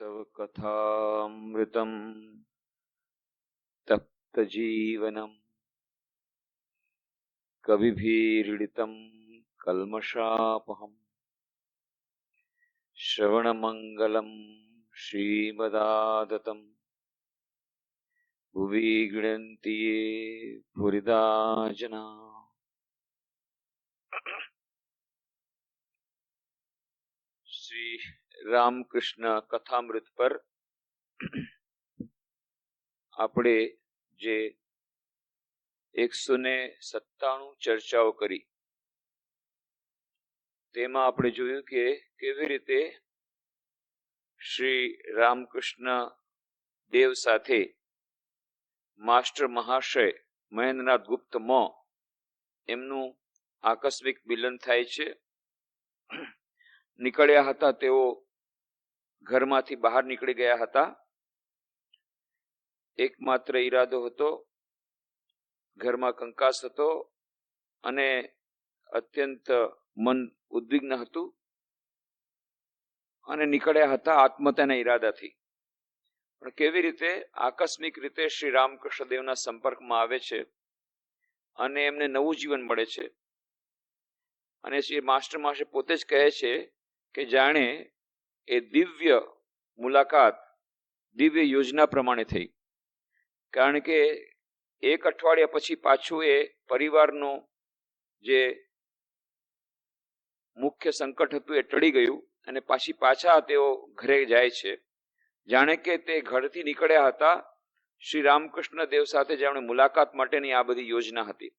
तव कथामृतं तप्तजीवनं कविभिरीडितं कल्मषापहं श्रवणमङ्गलं श्रीमदादतं भुवि गृह्णन्ति ये भूरिदा जना। श्री रामकृष्ण कथामृत पर આપણે જે 197 ચર્ચાઓ કરી તેમાં આપણે જોયું કે કેવી રીતે શ્રી રામકૃષ્ણ દેવ સાથે માસ્ટર મહાશય મહેન્દ્રનાથ ગુપ્ત એમનું આકસ્મિક મિલન થાય છે। નીકળ્યા હતા, તેઓ ઘરમાંથી બહાર નીકળી ગયા હતા। એકમાત્ર ઈરાદો હતો, ઘરમાં કંકાસ હતો અને અત્યંત મન ઉદ્વિગ્ન હતું અને નીકળ્યા હતા આત્મહત્યાના ઈરાદાથી। પણ કેવી રીતે આકસ્મિક રીતે શ્રી રામકૃષ્ણ દેવના સંપર્કમાં આવે છે અને એમને નવું જીવન મળે છે। અને શ્રી માસ્ટર માસે પોતે જ કહે છે કે જાણે એ દિવ્ય મુલાકાત દિવ્ય યોજના પ્રમાણે થઈ, કારણ કે એક અઠવાડિયા પછી પાછું એ પરિવારનું જે મુખ્ય સંકટ હતું એ ટળી ગયું અને પાછા તેઓ ઘરે જાય છે। જાણે કે તે ઘરથી નીકળ્યા હતા શ્રી રામકૃષ્ણ દેવ સાથે જેમણે મુલાકાત માટેની આ બધી યોજના હતી।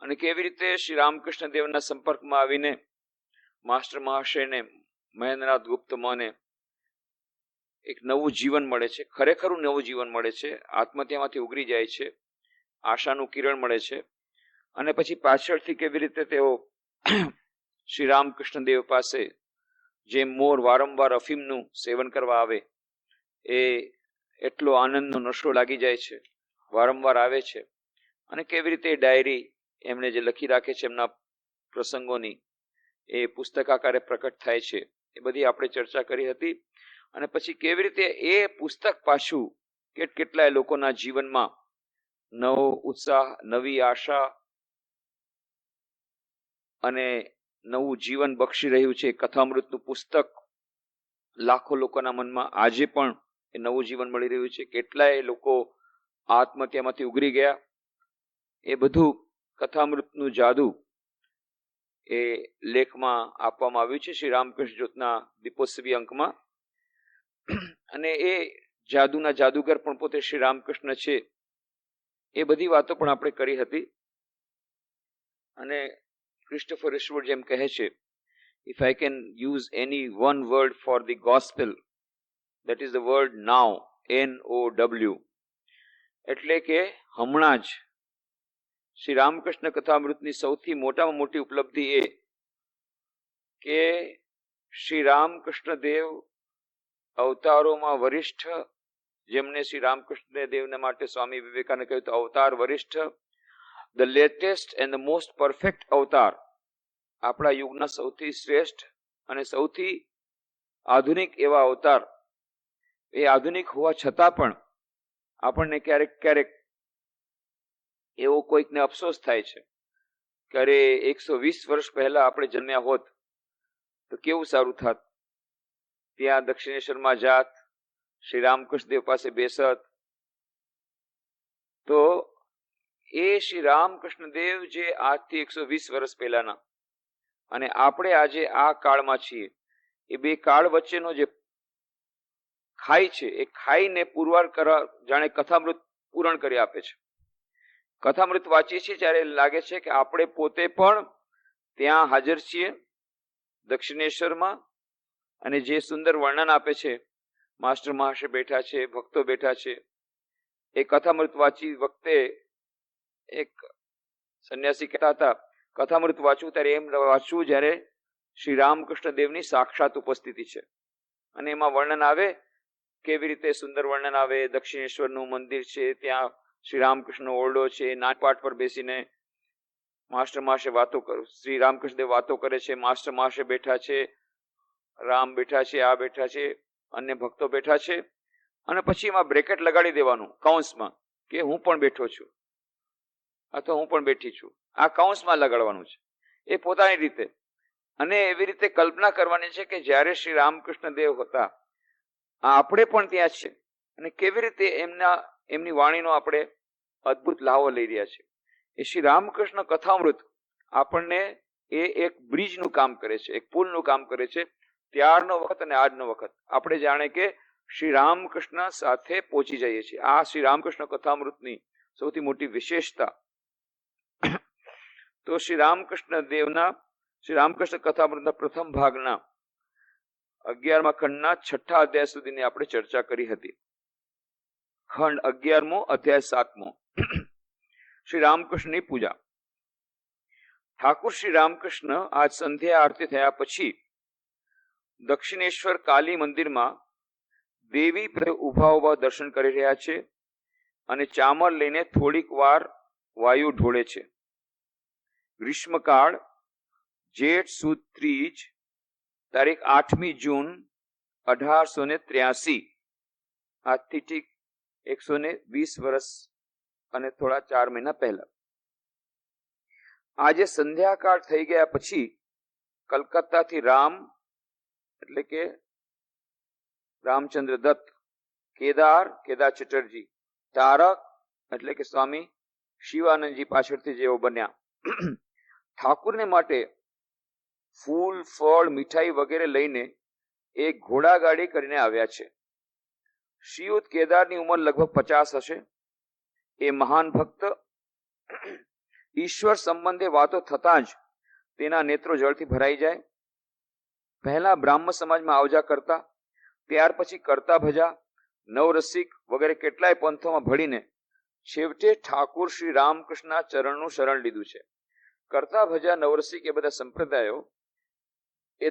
અને કેવી રીતે શ્રી રામકૃષ્ણ દેવના સંપર્કમાં આવીને માસ્ટર મહાશયને મહેન્દ્રનાથ ગુપ્ત મને એક નવું જીવન મળે છે, ખરેખર નવું જીવન મળે છે, આત્મહત્યામાંથી ઉગરી જાય છે, આશાનું કિરણ મળે છે। અને પછી પાછળથી કેવી રીતે તેઓ શ્રી રામકૃષ્ણ દેવ પાસે જે મોર વારંવાર અફીમનું સેવન કરવા આવે, એ એટલો આનંદનો નશો લાગી જાય છે, વારંવાર આવે છે। અને કેવી રીતે ડાયરી એમણે જે લખી રાખે છે એમના પ્રસંગોની, એ પુસ્તક આકારે પ્રકટ થાય છે, એ બધી આપણે ચર્ચા કરી હતી। અને પછી કેવી રીતે એ પુસ્તક પાછું કેટલાય લોકોના જીવનમાં નવો ઉત્સાહ, નવી આશા અને નવું જીવન બક્ષી રહ્યું છે। કથામૃતનું પુસ્તક લાખો લોકોના મનમાં આજે પણ એ નવું જીવન મળી રહ્યું છે। કેટલાય લોકો આત્મહત્યામાંથી ઉગરી ગયા। એ બધું કથામૃતનું જાદુ એ લેખમાં આપવામાં આવ્યું છે શ્રી રામકૃષ્ણ જ્યોતના દીપોત્સવી અંકમાં। અને એ જાદુના જાદુગર પણ પોતે શ્રી રામકૃષ્ણ છે, એ બધી વાતો પણ આપણે કરી હતી। અને ક્રિસ્ટોફર ઈશ્વર જેમ કહે છે, if I can use any one word for the gospel, that is the word now, NOW, એટલે કે હમણાં જ। શ્રી રામકૃષ્ણ કથામૃતની સૌથી મોટામાં મોટી ઉપલબ્ધિ એ કે શ્રી રામકૃષ્ણ દેવ અવતારોમાં વરિષ્ઠ, જેમને શ્રી રામકૃષ્ણ દેવને માટે સ્વામી વિવેકાનંદે કહ્યું તો અવતાર વરિષ્ઠ, the latest and the most perfect અવતાર, આપણા યુગના સૌથી શ્રેષ્ઠ અને સૌથી આધુનિક એવા અવતાર। એ આધુનિક હોવા છતાં પણ આપણને ક્યારેક ક્યારેક એવો કોઈકને અફસોસ થાય છે કે અરે 120 વર્ષ પહેલા આપણે જન્મ્યા હોત તો કેવું સારું થાત, ત્યાં દક્ષિણેશ્વરમાં જાત, શ્રી રામકૃષ્ણ દેવ પાસે બેસત। તો એ શ્રી રામકૃષ્ણ દેવ જે આજથી 120 વર્ષ પહેલાના અને આપણે આજે આ કાળમાં છીએ, એ બે કાળ વચ્ચેનો જે ખાઈ છે, એ ખાઈને પુરવાર કરવા જાણે કથામૃત પૂરણ કરી આપે છે। કથામૃત વાંચીએ છીએ ત્યારે લાગે છે કે આપણે પોતે પણ ત્યાં હાજર છીએ દક્ષિણેશ્વરમાં, અને જે સુંદર વર્ણન આપે છે, માસ્ટર મહાશય બેઠા છે, ભક્તો બેઠા છે। એ કથામૃત વાંચી વખતે એક સંન્યાસી કહેતા હતા, કથામૃત વાંચવું ત્યારે એમ વાંચવું જ્યારે શ્રી રામકૃષ્ણ દેવની સાક્ષાત ઉપસ્થિતિ છે। અને એમાં વર્ણન આવે, કેવી રીતે સુંદર વર્ણન આવે, દક્ષિણેશ્વરનું મંદિર છે, ત્યાં શ્રી રામકૃષ્ણનો ઓરડો છે, નાટપાટ પર બેસીને માસ્ટર મહાશય વાતો કરે, શ્રી રામકૃષ્ણ દેવ વાતો કરે છે, માસ્ટર મહાશય બેઠા છે, રામ બેઠા છે, આ બેઠા છે, અન્ય ભક્તો બેઠા છે, અને પછી એમાં બ્રેકેટ લગાડી દેવાનું કૌંસમાં કે હું પણ બેઠો છું અથવા હું પણ બેઠી છું. આ કૌંસમાં લગાડવાનું છે એ પોતાની રીતે. અને એવી રીતે કલ્પના કરવાની છે કે જ્યારે શ્રી રામકૃષ્ણ દેવ હતા આપણે પણ ત્યાં છે, અને કેવી રીતે એમની વાણીનો આપણે અદ્ભુત લાવો લઈ રહ્યા છે. એ શ્રી રામકૃષ્ણ કથામૃત આપણને એ એક બ્રિજનું કામ કરે છે, એક પુલનું કામ કરે છે. ત્યારનો વખત અને આજનો વખત આપણે જાણે કે શ્રી રામકૃષ્ણ સાથે પહોંચી જઈએ છીએ. આ શ્રી રામકૃષ્ણ કથામૃતની સૌથી મોટી વિશેષતા. તો શ્રી રામકૃષ્ણ દેવના શ્રી રામકૃષ્ણ કથામૃતના પ્રથમ ભાગના 11મા ખંડના 6થા અધ્યાય સુધીની આપણે ચર્ચા કરી હતી. ખંડ 11મો, અધ્યાય 7મો. શ્રી રામકૃષ્ણની પૂજા. ઠાકુર શ્રી રામકૃષ્ણ આજ સંધ્યા આરતી થયા પછી દક્ષિણેશ્વર કાલી મંદિરમાં દેવી ઉભા ઉભા દર્શન કરી રહ્યા છે, અને ચામર લઈને થોડીક વાર વાયુ ઢોળે છે. ગ્રીષ્મકાળ, જેઠ સુદ ત્રીજ, તારીખ 8મી જૂન 1883, આજથી ઠીક 120 વર્ષ અને થોડા 4 મહિના પહેલા. આજે સંધ્યાકાળ થઈ ગયા પછી કલકત્તાથી રામ એટલે કે રામચંદ્ર દત્ત, કેદાર ચેટર્જી, તારક એટલે કે સ્વામી શિવાનંદજી પાછળથી જેઓ બન્યા, ઠાકુરને માટે ફૂલ, ફળ, મીઠાઈ વગેરે લઈને એક ઘોડાગાડી કરીને આવ્યા છે. શ્રીયુત કેદારની ઉંમર લગભગ 50 હશે. એ મહાન ભક્ત. ઈશ્વર સંબંધે વાતો થતાં જ તેના નેત્રો જળથી ભરાઈ જાય. પહેલા બ્રાહ્મ સમાજમાં આવજા કરતા, ત્યાર પછી કરતા ભજા, નવરસિક વગેરે કેટલાય પંથોમાં ભળીને છેવટે ઠાકુર શ્રી રામકૃષ્ણના ચરણનું શરણ લીધું છે. કરતા ભજા, નવરસિક એ બધા સંપ્રદાયો એ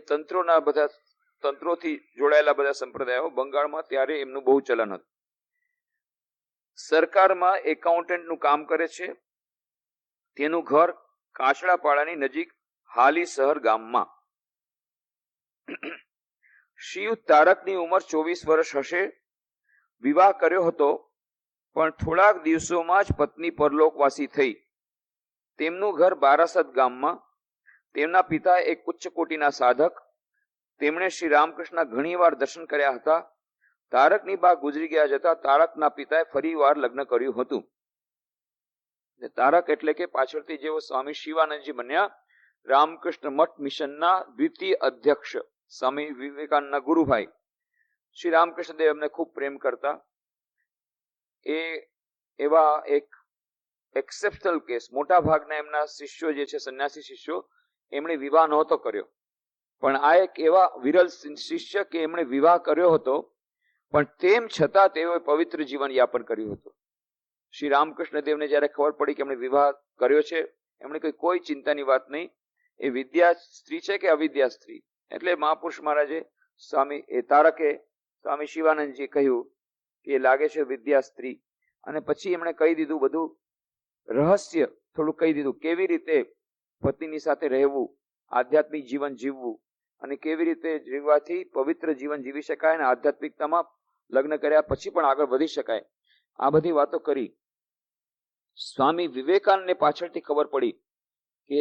તંત્રોથી જોડાયેલા બધા સંપ્રદાયો બંગાળમાં ત્યારે એમનું બહુ ચલન હતું. સરકારમાં એકાઉન્ટન્ટનું કામ કરે છે. તેનું ઘર કાચડાપાડાની નજીક હાલી શહર ગામમાં. શ્રીયુત તારકની ઉંમર 24 વર્ષ હશે. વિવાહ કર્યો હતો, પણ થોડાક દિવસોમાં જ પત્ની પરલોકવાસી થઈ. તેમનું ઘર બારાસત ગામમાં. તેમના પિતા એક ઉચ્ચ કોટીના સાધક. તેમણે શ્રી રામકૃષ્ણ ઘણીવાર દર્શન કર્યા હતા. તારકની બા ગુજરી ગયા જતા તારકના પિતાએ ફરી વાર લગ્ન કર્યું હતું. તારક એટલે કે પાછળથી જેઓ સ્વામી શિવાનંદજી બન્યા, રામકૃષ્ણ મઠ મિશનના દ્વિતીય અધ્યક્ષ, સ્વામી વિવેકાનંદના ગુરુભાઈ. શ્રી રામકૃષ્ણ દેવ એમને ખૂબ પ્રેમ કરતા. એ એવા એક એક્સેપ્શનલ કેસ, મોટા ભાગના એમના શિષ્યો જે છે, સંન્યાસી શિષ્યો, એમણે વિવાહ નહોતો કર્યો, પણ આ એક એવા વિરલ શિષ્ય કે એમણે વિવાહ કર્યો હતો, પણ તેમ છતાં તેઓએ પવિત્ર જીવન યાપન કર્યું હતું. શ્રી રામકૃષ્ણ દેવને જયારે ખબર પડી કે એમણે વિવાહ કર્યો છે, એમણે કોઈ ચિંતાની વાત નહીં. એ વિદ્યા સ્ત્રી છે કે અવિદ્યા સ્ત્રી, એટલે મહાપુરુષ મહારાજે તારકે સ્વામી શિવાનંદજી કહ્યું કે લાગે છે વિદ્યા સ્ત્રી. અને પછી એમણે કહી દીધું, બધું રહસ્ય થોડું કહી દીધું, કેવી રીતે પત્નીની સાથે રહેવું, આધ્યાત્મિક જીવન જીવવું, અને કેવી રીતે જીવવાથી પવિત્ર જીવન જીવી શકાય, અને આધ્યાત્મિકતામાં લગ્ન કર્યા પછી પણ આગળ વધી શકાય. આ બધી વાતો કરી. સ્વામી વિવેકાનંદને પાછળથી ખબર પડી કે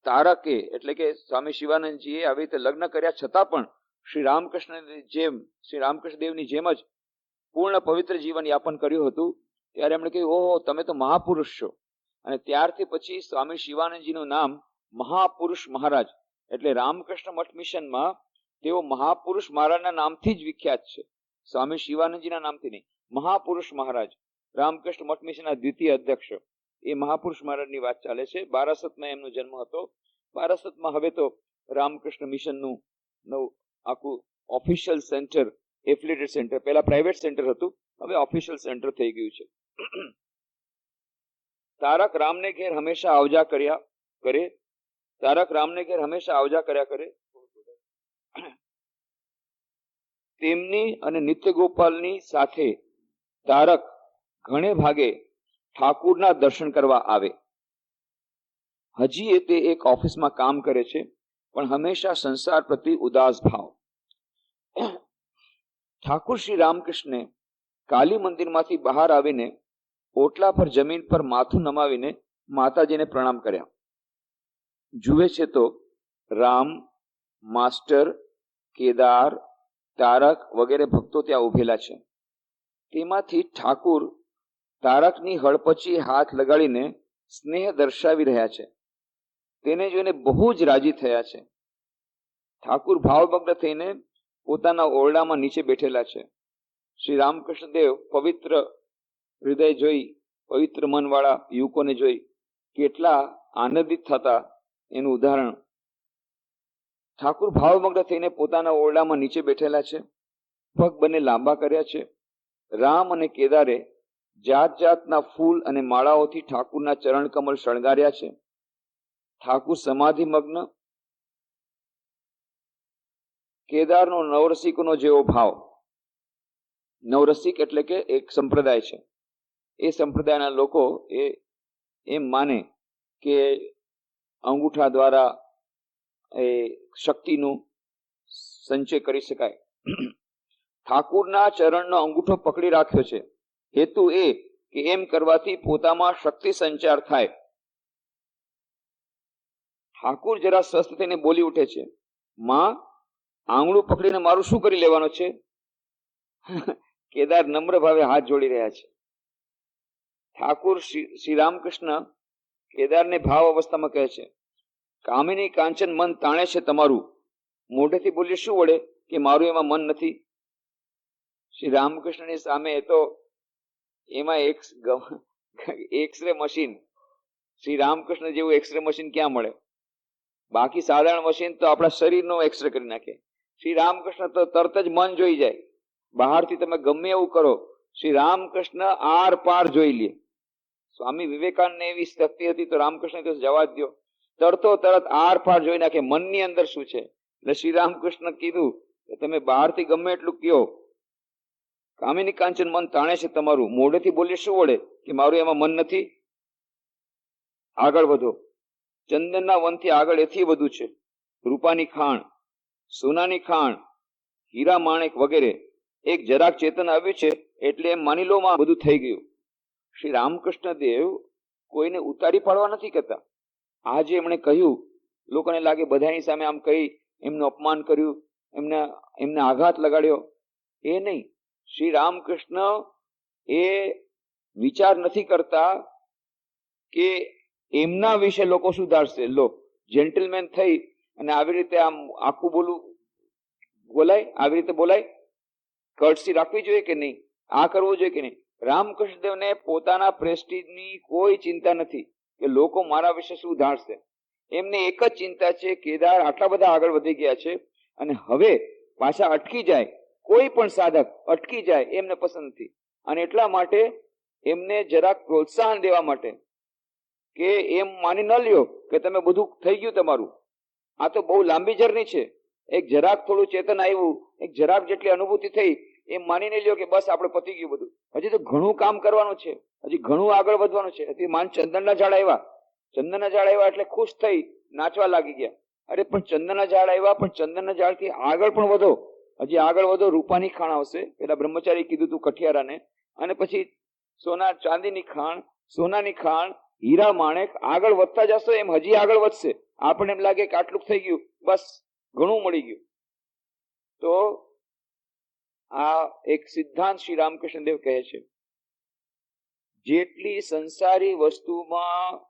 તારકે એટલે કે સ્વામી શિવાનંદજીએ આવી રીતે લગ્ન કર્યા છતાં પણ શ્રી રામકૃષ્ણ દેવની જેમ જ પૂર્ણ પવિત્ર જીવન યાપન કર્યું હતું. ત્યારે એમણે કહ્યું, ઓહો, તમે તો મહાપુરુષ છો. અને ત્યારથી પછી સ્વામી શિવાનંદજીનું નામ મહાપુરુષ મહારાજ, એટલે રામકૃષ્ણ મઠ મિશનમાં તેઓ મહાપુરુષ મહારાજના નામથી જ વિખ્યાત છે, સ્વામી શિવાનંદજીના નામથી નહીં. મહાપુરુષ મહારાજ, રામકૃષ્ણ મઠ મિશનના દ્વિતીય અધ્યક્ષ, એ મહાપુરુષ મહારાજની વાત ચાલે છે. બારાસતમાં એમનો જન્મ હતો. બારાસતમાં હવે તો રામકૃષ્ણ મિશનનું આખું ઓફિશિયલ સેન્ટર, એફિલિએટેડ સેન્ટર, પહેલા પ્રાઇવેટ સેન્ટર હતું, હવે ઓફિશિયલ સેન્ટર થઈ ગયું છે. તારક રામને ઘેર હંમેશા આવજા કર્યા કરે. તેમની અને નિત્ય ગોપાલની સાથે તારક ઘણે ભાગે ઠાકુરના દર્શન કરવા આવે. હજી તે એક ઓફિસમાં કામ કરે છે, પણ હંમેશા સંસાર પ્રતિ ઉદાસ ભાવ. ઠાકુર શ્રી રામકૃષ્ણે કાલી મંદિરમાંથી બહાર આવીને ઓટલા પર જમીન પર માથું નમાવીને માતાજીને પ્રણામ કર્યા. જુએ છે તો રામ, માસ્ટર, કેદાર, તારક વગેરે ભક્તો ત્યાં ઉભેલા છે. તેમાંથી ઠાકુર તારકની હળપચી હાથ લગાડીને સ્નેહ દર્શાવી રહ્યા છે. તેને જોઈને બહુ જ રાજી થયા છે. ઠાકુર ભાવમગ્ન થઈને પોતાના ઓરડામાં નીચે બેઠેલા છે. શ્રી રામકૃષ્ણ દેવ પવિત્ર હૃદય જોઈ, પવિત્ર મનવાળા યુવકોને જોઈ કેટલા આનંદિત થતા એનું ઉદાહરણ. ઠાકુર ભાવમગ્ન થઈને પોતાના ઓરડામાં નીચે બેઠેલા છે. પગ બંને લાંબા કર્યા છે. રામ અને કેદારે જાત જાતના ફૂલ અને માળાઓથી ઠાકુરના ચરણ કમળ શણગાર્યા છે. ઠાકુર સમાધિમગ્ન. કેદારનો નવરસિકનો જેવો ભાવ. નવરસિક એટલે કે એક સંપ્રદાય છે. એ સંપ્રદાયના લોકો એમ માને કે અંગૂઠા દ્વારા એ શક્તિનું સંચય કરી શકાય. ઠાકુરના ચરણનો અંગૂઠો પકડી રાખ્યો છે. હેતુ એ કે એમ કરવાથી પોતામાં શક્તિ સંચાર થાય. ઠાકુર જરા સ્વસ્થ થઈને બોલી ઉઠે છે, માં, આંગળું પકડીને મારું શું કરી લેવાનો છે? કેદાર નમ્ર ભાવે હાથ જોડી રહ્યા છે. ઠાકુર શ્રી રામકૃષ્ણ કેદારને ભાવ અવસ્થામાં કહે છે, કામિની કાંચન મન તાણે છે તમારું, મોઢેથી બોલી શું વળે કે મારું એમાં મન નથી? શ્રી રામકૃષ્ણની સામે તો એમાં એક્સરે મશીન, શ્રી રામકૃષ્ણ જેવું એક્સરે મશીન ક્યાં મળે? બાકી સાધારણ મશીન તો આપણા શરીરનો એક્સરે કરી નાખે. શ્રી રામકૃષ્ણ તો તરત જ મન જોઈ જાય. બહારથી તમે ગમે એવું કરો, શ્રી રામકૃષ્ણ આર પાર જોઈ લે. સ્વામી વિવેકાનંદ એવી શક્તિ હતી તો રામકૃષ્ણ તો જવા જ દો, તરતો તરત આર પાર જોઈ નાખે મનની અંદર શું છે. એટલે શ્રી રામકૃષ્ણ કીધું કે તમે બહારથી ગમે એટલું કયો, કામિની કાંચન મન તાણે છે તમારું, મોઢેથી બોલી શું વળે કે મારું એમાં મન નથી? આગળ વધો. ચંદનના વનથી આગળ એથી વધુ છે. રૂપાની ખાણ, સોનાની ખાણ, હીરા માણેક વગેરે. એક જરાક ચેતન આવ્યું છે એટલે એમ માની લો માં બધું થઈ ગયું. શ્રી રામકૃષ્ણ દેવ કોઈને ઉતારી પાડવા નથી કહેતા. આજે એમણે કહ્યું, લોકોને લાગે બધાની સામે આમ કહી એમનું અપમાન કર્યું, એમને આઘાત લગાડ્યો. એ નહીં. શ્રી રામકૃષ્ણ એ વિચાર નથી કરતા કે એમના વિશે લોકો શું ધારશે. લો, જેન્ટલમેન થઈ અને આવી રીતે આમ આખું બોલાય, આવી રીતે બોલાય, કર્ટસી રાખવી જોઈએ કે નહીં, આ કરવું જોઈએ કે નહીં. રામકૃષ્ણ દેવને પોતાના પ્રેસ્ટીજની કોઈ ચિંતા નથી કે લોકો મારા વિશે શું ધારશે. એમને એક જ ચિંતા છે, કેદાર આટલા બધા આગળ વધી ગયા છે અને હવે પાછા અટકી જાય, કોઈ પણ સાધક અટકી જાય એમને પસંદ નથી. અને એટલા માટે એમને જરાક પ્રોત્સાહન દેવા માટે કે એમ માની ન લ્યો કે તમે બધું થઈ ગયું તમારું, આ તો બહુ લાંબી જર્ની છે. એક જરાક થોડું ચેતન આવ્યું, એક જરાક જેટલી અનુભૂતિ થઈ, એમ માનીને લ્યો કે બસ આપણે પતી ગયું બધું. હજી તો ઘણું કામ કરવાનું છે, હજી ઘણું આગળ વધવાનું છે. હજી માન ચંદનના ઝાડ આવ્યા એટલે ખુશ થઈ નાચવા લાગી ગયા. અરે પણ ચંદનના ઝાડ આવ્યા, પણ ચંદનના ઝાડથી આગળ પણ વધો, હજી આગળ વધો. રૂપાની ખાણ આવશે, પેલા બ્રહ્મચારી કીધું તું કઠિયારાને, અને પછી સોના ચાંદીની ખાણ, સોનાની ખાણ, હીરા માણેક. આગળ વધતા જશો એમ હજી આગળ વધશે. આપણને એમ લાગે કે આટલું થઈ ગયું, બસ ઘણું મળી ગયું. તો આ એક સિદ્ધાંત શ્રી રામકૃષ્ણ દેવ કહે છે, જેટલી સંસારી વસ્તુમાં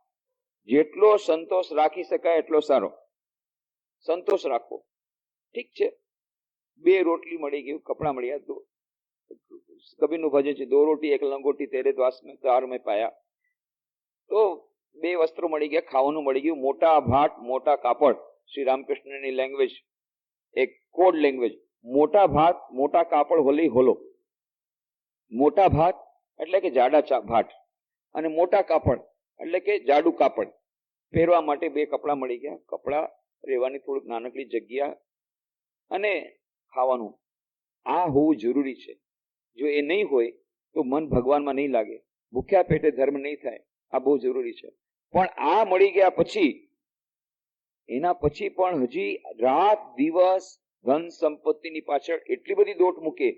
જેટલો સંતોષ રાખી શકાય એટલો સારો. સંતોષ રાખવો. ઠીક છે, 2 રોટલી મળી ગયું, કપડા મળ્યા, તો કબીરનું ભજન છે, 2 રોટી 1 લંગોટી તેરે દ્વાસ મેં તાર મેં પાયા. તો 2 વસ્ત્રો મળી ગયા, ખાવાનું મળી ગયું, મોટા ભાટ મોટા કાપડ. શ્રી રામકૃષ્ણની લેંગ્વેજ, એક કોડ લેંગ્વેજ. મોટા ભાત મોટા કાપડ હોલી હોલો. મોટા ભાત એટલે કે જાડા ભાટ, અને મોટા કાપડ એટલે કે જાડું કાપડ. પહેરવા માટે 2 કપડા મળી ગયા. કપડા, રહેવાની થોડીક નાનકડી જગ્યા અને ખાવાનું. આ હોવું જરૂરી છે. જો એ નહીં હોય તો મન ભગવાનમાં નહીં લાગે, ભૂખ્યા પેટે ધર્મ નહીં થાય. આ બહુ જરૂરી છે. પણ આ મળી ગયા પછી, એના પછી પણ હજી રાત દિવસ ધન સંપત્તિની પાછળ એટલી બધી દોટ મૂકે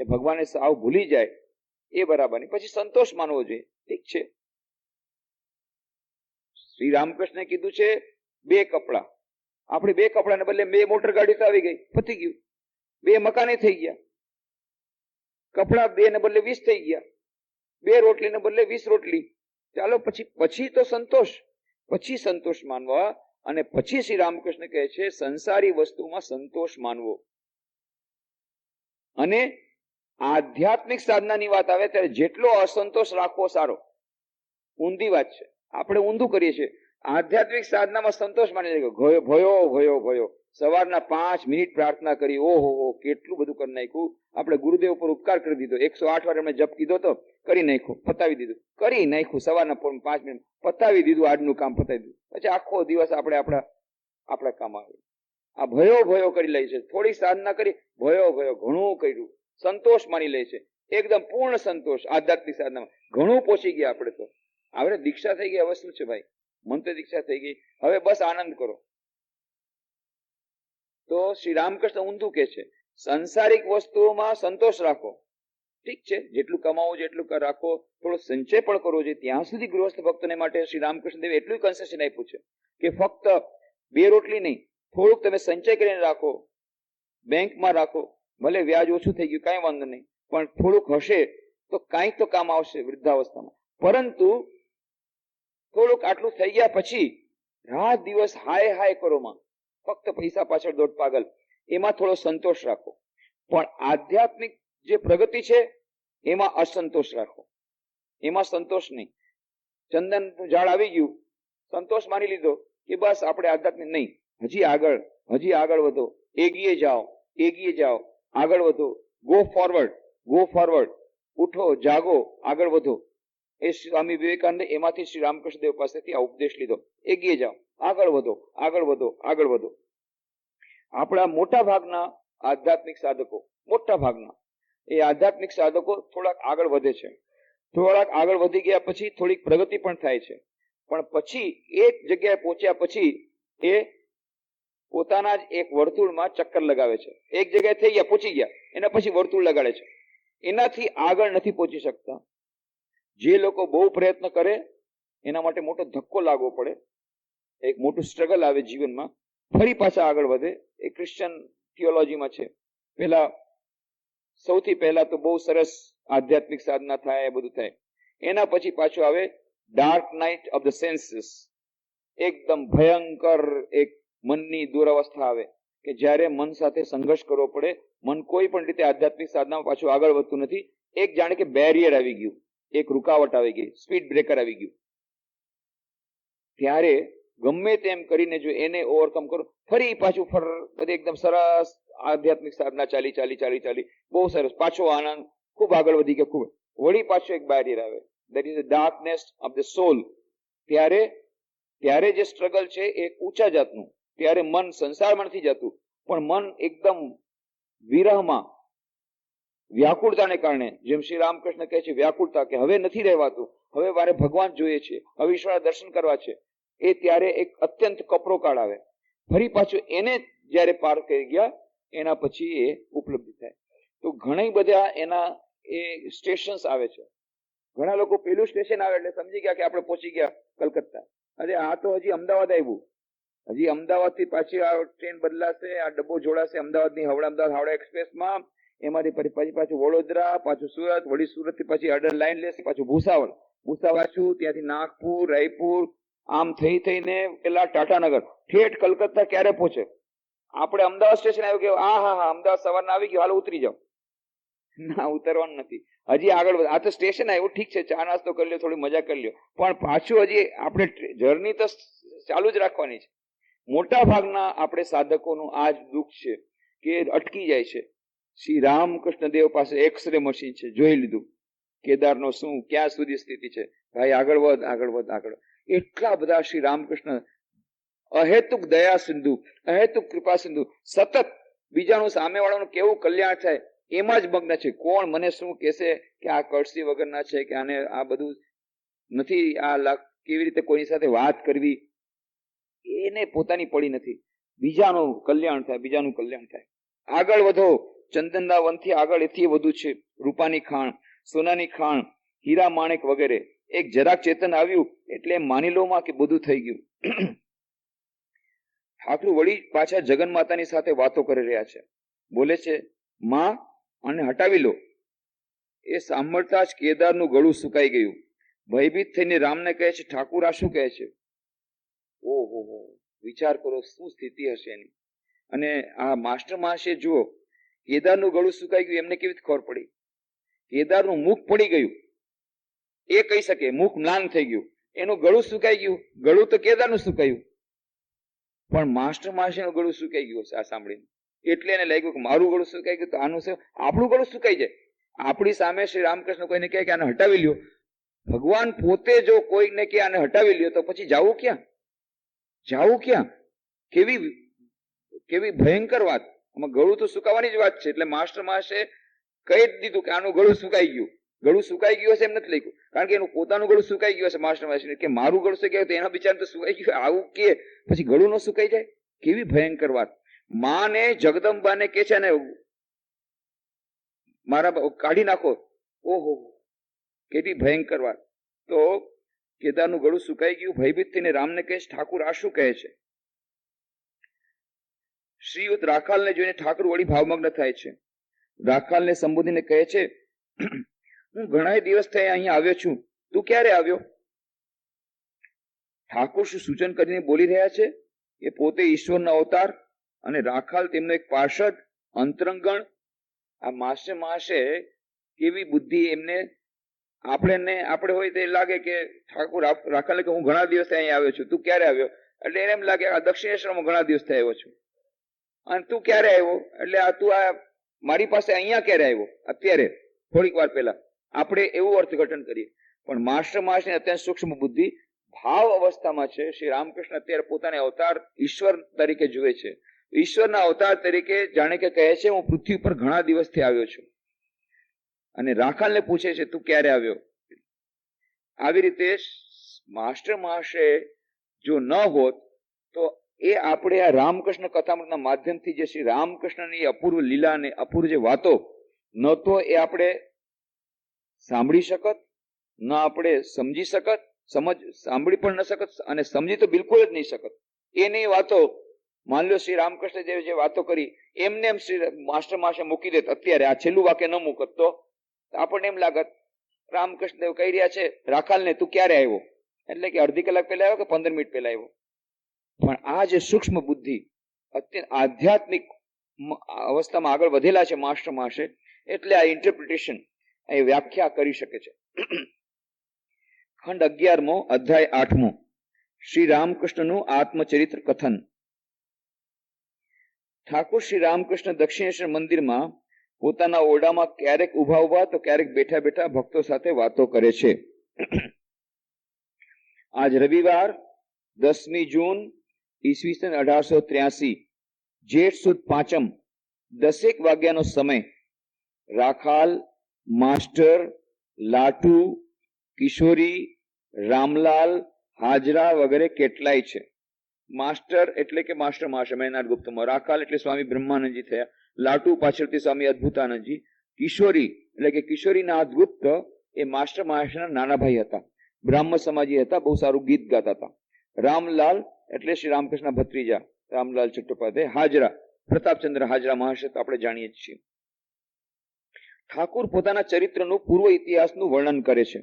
એ ભગવાનને સાવ ભૂલી જાય એ બરાબર નહીં. પછી સંતોષ માનવો જોઈએ. ઠીક છે, શ્રી રામકૃષ્ણે કીધું છે 2 કપડા, આપણે 2 કપડાને બદલે 2 મોટર ગાડી તો આવી ગઈ, પતી ગયું. 2 મકાને થઈ ગયા, કપડા 2 ને બદલે 20 થઈ ગયા, 2 રોટલી ને બદલે 20 રોટલી. ચાલો પછી તો સંતોષ, પછી સંતોષ માનવા. અને પછી શ્રી રામકૃષ્ણ કહે છે સંસારી વસ્તુમાં સંતોષ માનવો. અને આધ્યાત્મિક સાધનાની વાત આવે ત્યારે જેટલો અસંતોષ રાખવો સારો. ઊંધી વાત છે, આપણે ઊંધું કરીએ છીએ. આધ્યાત્મિક સાધનામાં સંતોષ માની લે, ભયો સવારના 5 મિનિટ પ્રાર્થના કરી, ઓહો કેટલું બધું કરી નાખ્યું. આપણે ગુરુદેવ ઉપર ઉપકાર કરી દીધો, 108 વાર એમણે જપ કીધો તો કરી નાખ્યું, પતાવી દીધું, કરી નાખ્યું. સવારના 5 મિનિટ પતાવી દીધું, આજનું કામ પતાવી દીધું. પછી આખો દિવસ આપણે આપણા કામ આવે. આ ભયો કરી લે છે. થોડી સાધના કરી, ભયો ઘણું કર્યું, સંતોષ માની લે છે, એકદમ પૂર્ણ સંતોષ. આધ્યાત્મિક સાધનામાં ઘણું પહોંચી ગયા આપણે તો. આપણે દીક્ષા થઈ ગઈ, હવે શું છે ભાઈ, મંત્ર દીક્ષા થઈ ગઈ, હવે બસ આનંદ કરો. તો શ્રી રામકૃષ્ણ ઊંધું કે છે સંસારિક વસ્તુઓમાં સંતોષ રાખો. ઠીક છે, જેટલું કમાવો જેટલું રાખો, થોડો સંચય પણ કરવો જોઈએ. ત્યાં સુધી ગૃહસ્થ ભક્તોને માટે શ્રી રામકૃષ્ણ દેવે એટલું કન્સેશન આપ્યું છે કે ફક્ત 2 રોટલી નહીં, થોડુંક તમે સંચય કરીને રાખો, બેંકમાં રાખો, ભલે વ્યાજ ઓછું થઈ ગયું કાંઈ વાંધો નહીં, પણ થોડુંક હશે તો કાંઈક તો કામ આવશે વૃદ્ધાવસ્થામાં. પરંતુ થોડુંક આટલું થઈ ગયા પછી રાત દિવસ હાય કરોમાં, ફક્ત પૈસા પાછળ દોડ પાગલ, એમાં થોડો સંતોષ રાખો. પણ આધ્યાત્મિક જે પ્રગતિ છે એમાં અસંતોષ રાખો, એમાં સંતોષ નહીં. ચંદન ઝાડ આવી ગયું, સંતોષ માની લીધો કે બસ આપણે આધ્યાત્મિક નહીં, હજી આગળ વધો, એગીએ જાઓ, આગળ વધો, ગો ફોરવર્ડ, ઉઠો, જાગો, આગળ વધો. એ સ્વામી વિવેકાનંદ એમાંથી શ્રી રામકૃષ્ણ દેવ પાસેથી આ ઉપદેશ લીધો, એગીએ જાઓ, આગળ વધો. આપણા મોટા ભાગના આધ્યાત્મિક સાધકો, એ આધ્યાત્મિક સાધકો થોડાક આગળ વધે છે. થોડાક આગળ વધી ગયા પછી થોડીક પ્રગતિ પણ થાય છે, પણ પછી એક જગ્યાએ પહોંચ્યા પછી એ પોતાના જ એક વર્તુળમાં ચક્કર લગાવે છે. એક જગ્યાએ થઈ ગયા, પહોંચી ગયા, એના પછી વર્તુળ લગાડે છે, એનાથી આગળ નથી પહોંચી શકતા. જે લોકો બહુ પ્રયત્ન કરે એના માટે મોટો ધક્કો લાગવો પડે, એક મોટું સ્ટ્રગલ આવે જીવનમાં, ફરી પાછા આગળ વધે. એ ક્રિશ્ચિયન થિયોલોજીમાં છે. સૌથી પહેલા તો બહુ સરસ આધ્યાત્મિક સાધના થાય, એ બધું થાય. એના પછી પાછું આવે dark night of the senses, એકદમ ભયંકર એક મનની દુરવસ્થા આવે કે જ્યારે મન સાથે સંઘર્ષ કરવો પડે. મન કોઈ પણ રીતે આધ્યાત્મિક સાધનામાં પાછું આગળ વધતું નથી. એક જાણે કે બેરિયર આવી ગયું, એક રૂકાવટ આવી ગઈ, સ્પીડ બ્રેકર આવી ગયું. ત્યારે ગમે તેમ કરીને જો એને ઓવરકમ કરો, ફરી પાછું બધી એકદમ સરસ આધ્યાત્મિક સાધના ચાલી બહુ સરસ, પાછો આનંદ, ખૂબ આગળ વધી ગયા, ખૂબ વળી પાછો એક બેરિયર આવે, that is the darkness of the સોલ. ત્યારે જે સ્ટ્રગલ છે એ ઊંચા જાતનું. ત્યારે મન સંસારમાં નથી જતું, પણ મન એકદમ વિરહમાં, વ્યાકુળતાને કારણે, જેમ શ્રી રામકૃષ્ણ કહે છે વ્યાકુળતા, કે હવે નથી રહેવાતું, હવે મારે ભગવાન જોઈએ છે, હવે ઈશ્વરના દર્શન કરવા છે. એ ત્યારે એક અત્યંત કપરો કાળ આવે. ફરી પાછું એને જયારે પાર કરી ગયા એના પછી એ ઉપલબ્ધિ થાય. તો ઘણા બધા એના એ સ્ટેશન્સ આવે છે. ઘણા લોકો પેલું સ્ટેશન આવે એટલે સમજી ગયા કે આપણે પહોંચી ગયા કલકત્તા. અરે આ તો હજી અમદાવાદ આવ્યું, હજી અમદાવાદ થી પાછી આ ટ્રેન બદલાશે, આ ડબ્બો જોડાશે અમદાવાદની અમદાવાદ હાવડા એક્સપ્રેસમાં, એમાંથી પછી પાછું વડોદરા, પાછું સુરત, વળી સુરત થી પછી અડર લાઈન લેશે, પાછું ભૂસાવળ ત્યાંથી નાગપુર, રાયપુર, આમ થઈને પેલા ટાટાનગર, ઠેઠ કલકત્તા ક્યારે પહોંચે? આપણે અમદાવાદ સ્ટેશન આવ્યું કે અમદાવાદ સવારના આવી ગયું, હાલ ઉતરી જાઓ. ના, ઉતરવાનું નથી, હજી આગળ વધે. આ તો સ્ટેશન આવ્યું, ઠીક છે, ચા નાસ્તો કરી લ્યો, થોડી મજા કરી લ્યો, પણ પાછું હજી આપણે જર્ની તો ચાલુ જ રાખવાની છે. મોટા ભાગના આપણે સાધકોનું આ જ દુઃખ છે કે અટકી જાય છે. શ્રી રામકૃષ્ણ દેવ પાસે એક્સરે મશીન છે, જોઈ લીધું કેદારનો શું ક્યાં સુધી સ્થિતિ છે, ભાઈ આગળ વધ. એટલા બધા શ્રી રામકૃષ્ણ અહેતુક દયા સિંધુ, અહેતુક કૃપા સિંધુ, સતત બીજાનું સામેવાળાનું કેવું કલ્યાણ થાય એમાં જ મગ્ન છે. કોણ મને શું કહેશે કે આ કળસી વગરના છે, કે આને આ બધું નથી, આ કેવી રીતે કોઈની સાથે વાત કરવી, એને પોતાની પડી નથી. બીજાનું કલ્યાણ થાય. આગળ વધો, ચંદનના વનથી આગળ એથી વધુ છે. રૂપાની ખાણ, સોનાની ખાણ, હીરા માણેક વગેરે. એક જરાક ચેતન આવ્યું એટલે એમ માની લો માં કે બધું થઈ ગયું. ઠાકુર વળી પાછા જગન માતાની સાથે વાતો કરી રહ્યા છે. બોલે છે, માં આને હટાવી લો. એ સાંભળતા જ કેદારનું ગળું સુકાઈ ગયું. ભયભીત થઈને રામને કહે છે, ઠાકુર આ શું કહે છે? ઓહો, વિચાર કરો શું સ્થિતિ હશે એની. અને આ માસ્ટર મહાશય જુઓ, કેદારનું ગળું સુકાઈ ગયું એમને કેવી ખબર પડી? કેદારનું મુખ પડી ગયું એ કહી શકે, મુખ મ્લાન થઈ ગયું, એનું ગળું સુકાઈ ગયું. ગળું તો કેદારનું સુકાયું, પણ માસ્ટર મહાશયનું ગળું સુકાઈ ગયું હશે આ સાંભળીને. એટલે એને લાગ્યું કે મારું ગળું સુકાઈ ગયું તો આનું આપણું ગળું સુકાઈ જાય. આપણી સામે શ્રી રામકૃષ્ણ કોઈને કહે કે આને હટાવી લ્યો, ભગવાન પોતે જો કોઈને કે આને હટાવી લ્યો તો પછી જાવું ક્યાં? જાવું ક્યાં? કેવી ભયંકર વાત. આમાં ગળું તો સુકાવાની જ વાત છે. એટલે માસ્ટર મહાશય કહી જ દીધું કે આનું ગળું સુકાઈ ગયું. ગળું સુકાઈ ગયું હશે એમ નથી લખ્યું, કારણ કે એનું પોતાનું ગળું સુકાઈ ગયું હશે માસ્ટર મહાશય કે મારું ગળું સુકાઈ ગયું તો એના બિચારા તો સુકાઈ ગયું. આવું કે પછી ગળું ન સુકાઈ જાય? કેવી ભયંકર વાત. માને જગદંબાને કે છે ને મારા કાઢી નાખો. ઓહો, કેટલી ભયંકર વાત. તો કેદારનું ગળું સુકાઈ ગયું. ભયભીત થઈને રામને કહે છે, ઠાકુર આ શું કહે છે? શ્રીયુત રાખાલને જોઈને ઠાકુર વળી ભાવમગ્ન થાય છે. રાખાલને સંબોધીને કહે છે, હું ઘણા દિવસ થયા અહીંયા આવ્યો છું, તું ક્યારે આવ્યો? ઠાકુર શું સૂચન કરીને બોલી રહ્યા છે? એ પોતે ઈશ્વરનો અવતાર અને રાખાલ તેમનો એક પાર્ષદ અંતરંગણ. આ માસ્ટર મહાશય કેવી બુદ્ધિ એમને. આપણે હોય તો લાગે કે ઠાકુર રાખાલ કે હું ઘણા દિવસ અહીંયા આવ્યો છું, તું ક્યારે આવ્યો? એટલે એને એમ લાગે આ દક્ષિણેશ્વરમાં ઘણા દિવસ થયા આવ્યો છું. અને તું ક્યારે આવ્યો? એટલે તું આ મારી પાસે અહીંયા ક્યારે આવ્યો? અત્યારે, થોડીક વાર પહેલા. આપણે એવું અર્થઘટન કરીએ, પણ માસ્ટર મહાશય અત્યંત સૂક્ષ્મ બુદ્ધિ ભાવ અવસ્થામાં છે. શ્રી રામકૃષ્ણ અત્યારે પોતાને અવતાર ઈશ્વર તરીકે જુએ છે. ઈશ્વરના અવતાર તરીકે જાણે કે કહે છે હું પૃથ્વી પર ઘણા દિવસથી આવ્યો છું. અને રાખાલને પૂછે છે તું ક્યારે આવ્યો? આવી રીતે માસ્ટર મહાશય જો ન હોત તો એ આપણે આ રામકૃષ્ણ કથામૃતના માધ્યમથી જે શ્રી રામકૃષ્ણની અપૂર્વ લીલા અને અપૂર્વ જે વાતો ન તો એ આપણે સાંભળી શકત, ન આપણે સમજી શકત, સાંભળી પણ ન શકત અને સમજી તો બિલકુલ જ નહીં શકત. એની વાતો માન લો શ્રી રામકૃષ્ણ જે વાતો કરી એમને એમ શ્રી માસ્ટર મહાશય મૂકી દેત અત્યારે, આ છેલ્લું વાક્ય ન મૂકત તો આપણને એમ લાગત રામકૃષ્ણ દેવ કહી રહ્યા છે રાખાલને તું ક્યારે આવ્યો? એટલે કે અડધી કલાક પહેલા આવ્યો કે 15 મિનિટ પહેલા આવ્યો. પણ આ જે સૂક્ષ્મ બુદ્ધિ અત્યંત આધ્યાત્મિક અવસ્થામાં આગળ વધેલા છે માસ્ટર મહાશય, એટલે આ ઇન્ટરપ્રિટેશન એ વ્યાખ્યા કરી શકે છે. ખંડ 11મો, અધ્યાય 8મો, શ્રી રામકૃષ્ણનું આત્મચરિત્ર કથન. ઠાકુર શ્રી રામકૃષ્ણ દક્ષિણેશ્વર મંદિરમાં પોતાના ઓરડામાં ક્યારેક ઉભા તો ક્યારેક બેઠા બેઠા ભક્તો સાથે વાતો કરે છે. આજ રવિવાર 10મી જૂન ઈસવીસન 1883 જેઠ સુદ 5મ 10 વાગ્યાનો સમય. રાખાલ, માસ્ટર, લાટુ, કિશોરી, રામલાલ, હાજરા વગેરે કેટલાય છે. માસ્ટર એટલે કે માસ્ટર મહાશય મેનાર ગુપ્તમાં, રાખાલ એટલે સ્વામી બ્રહ્માનંદજી થયા, લાટુ પાછળથી સ્વામી અદભુતાનંદજી, કિશોરી એટલે કે કિશોરીનાથ ગુપ્ત એ માસ્ટર મહાશયના નાના ભાઈ હતા, બ્રાહ્મ સમાજી હતા, બહુ સારું ગીત ગાતા હતા. રામલાલ એટલે શ્રી રામકૃષ્ણ ભત્રીજા રામલાલ ચટ્ટોપાધ્યાય. હાજરા પ્રતાપચંદ્ર હાજરા મહાશય તો આપણે જાણીએ જ છીએ. ઠાકુર પોતાના ચરિત્રનું પૂર્વ ઇતિહાસનું વર્ણન કરે છે.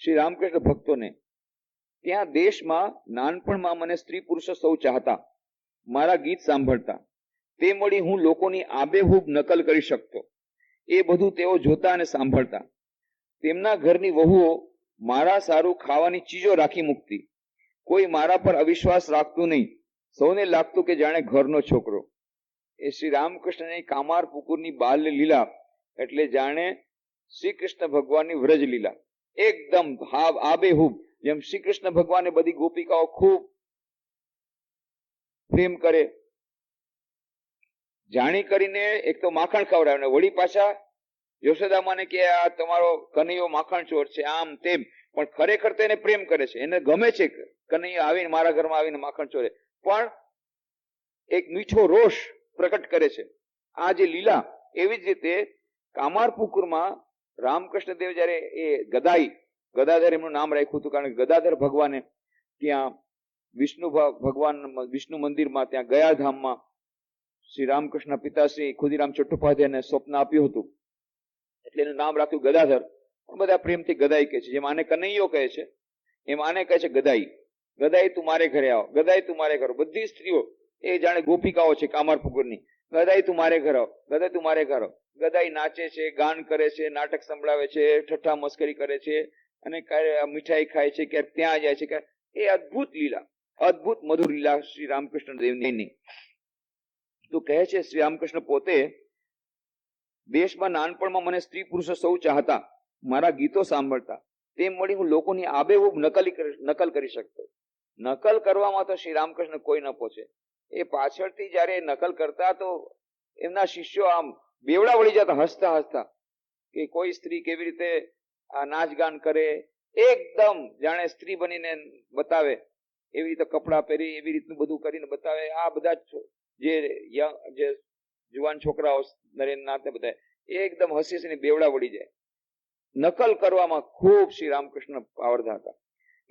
શ્રી રામકૃષ્ણ ભક્તોને ત્યાં દેશમાં નાનપણમાં મને સ્ત્રી પુરુષો સૌ ચાહતા, મારા ગીત સાંભળતા, તે મળી હું લોકોની આબેહૂબ નકલ કરી શકતો. એ બધું તેઓ જોતા અને સાંભળતા. તેમના ઘરની વહુઓ મારા સારું ખાવાની ચીજો રાખી મૂકતી. કોઈ મારા પર અવિશ્વાસ રાખતું નહીં. સૌને લાગતું કે જાણે ઘરનો છોકરો. એ શ્રી રામકૃષ્ણની કામાર પુકુરની બાલ્ય લીલા એટલે જાણે શ્રી કૃષ્ણ ભગવાનની વ્રજ લીલા એકદમ આબેહૂબ. જેમ શ્રી કૃષ્ણ ભગવાને બધી ગોપિકાઓ ખૂબ પ્રેમ કરે, જાણી કરીને એક તો માખણ ખવડાવે ને વળી પાછા યશોદામાને કે આ તમારો કનૈયો માખણ ચોર છે, આમ તેમ, પણ ખરેખર તો એને પ્રેમ કરે છે, એને ગમે છે કનૈયો આવીને મારા ઘરમાં આવીને માખણ ચોરે, પણ એક મીઠો રોષ પ્રકટ કરે છે. આ જે લીલા એવી જ રીતે કામારપુકુરમાં રામકૃષ્ણ દેવ જયારે એ ગદાધર એમનું નામ રાખ્યું હતું, કારણ કે ગદાધર ભગવાને ત્યાં વિષ્ણુ મંદિરમાં ત્યાં ગયા ધામમાં શ્રી રામકૃષ્ણ પિતાશ્રી ખુદીરામ ચટ્ટોપાધ્યાયને સ્વપ્ન આપ્યું હતું, એટલે એનું નામ રાખ્યું ગદાધર. પણ બધા પ્રેમથી ગદાઈ કહે છે. જેમ આને કનૈયો કહે છે એમ આને કહે છે ગદાઈ. ગદાઈ તું મારે ઘરે આવો, ગદાઈ તું મારે ઘરે. બધી સ્ત્રીઓ એ જાણે ગોપિકાઓ છે કામારપુકુરની. ગદાઈ તું મારે ઘરે આવો, ગદાઈ તું મારે ઘરે આવો. ગદાઈ નાચે છે, ગાન કરે છે, નાટક સંભળાવે છે, ઠઠ્ઠા મસ્કરી કરે છે, અને મીઠાઈ ખાય છે, ક્યારેક ત્યાં જાય છે. એ અદભુત લીલા, અદભુત મધુર લીલા શ્રી રામકૃષ્ણ દેવની. તો કહે છે શ્રી રામકૃષ્ણ પોતે, દેશમાં નાનપણમાં મને સ્ત્રી પુરુષો સૌ ચાહતા, મારા ગીતો સાંભળતા, તેમ મળી હું લોકોની આબેહૂબ નકલ કરી શકતો. નકલ કરવામાં તો શ્રી રામકૃષ્ણ કોઈ ન પહોંચે. એ પાછળથી જયારે નકલ કરતા તો એમના શિષ્યો આમ બેવડા વળી જતા હસતા હસતા, કે કોઈ સ્ત્રી કેવી રીતે આ નાચ ગાન કરે, એકદમ જાણે સ્ત્રી બનીને બતાવે, એવી રીતે કપડા પહેરી એવી રીતનું બધું કરીને બતાવે. આ બધા જે જુવાન છોકરાઓ નરેન્દ્રનાથને બધા એકદમ હસી હસીને બેવડા વળી જાય. નકલ કરવામાં ખૂબ શ્રી રામકૃષ્ણ આવડતા હતા.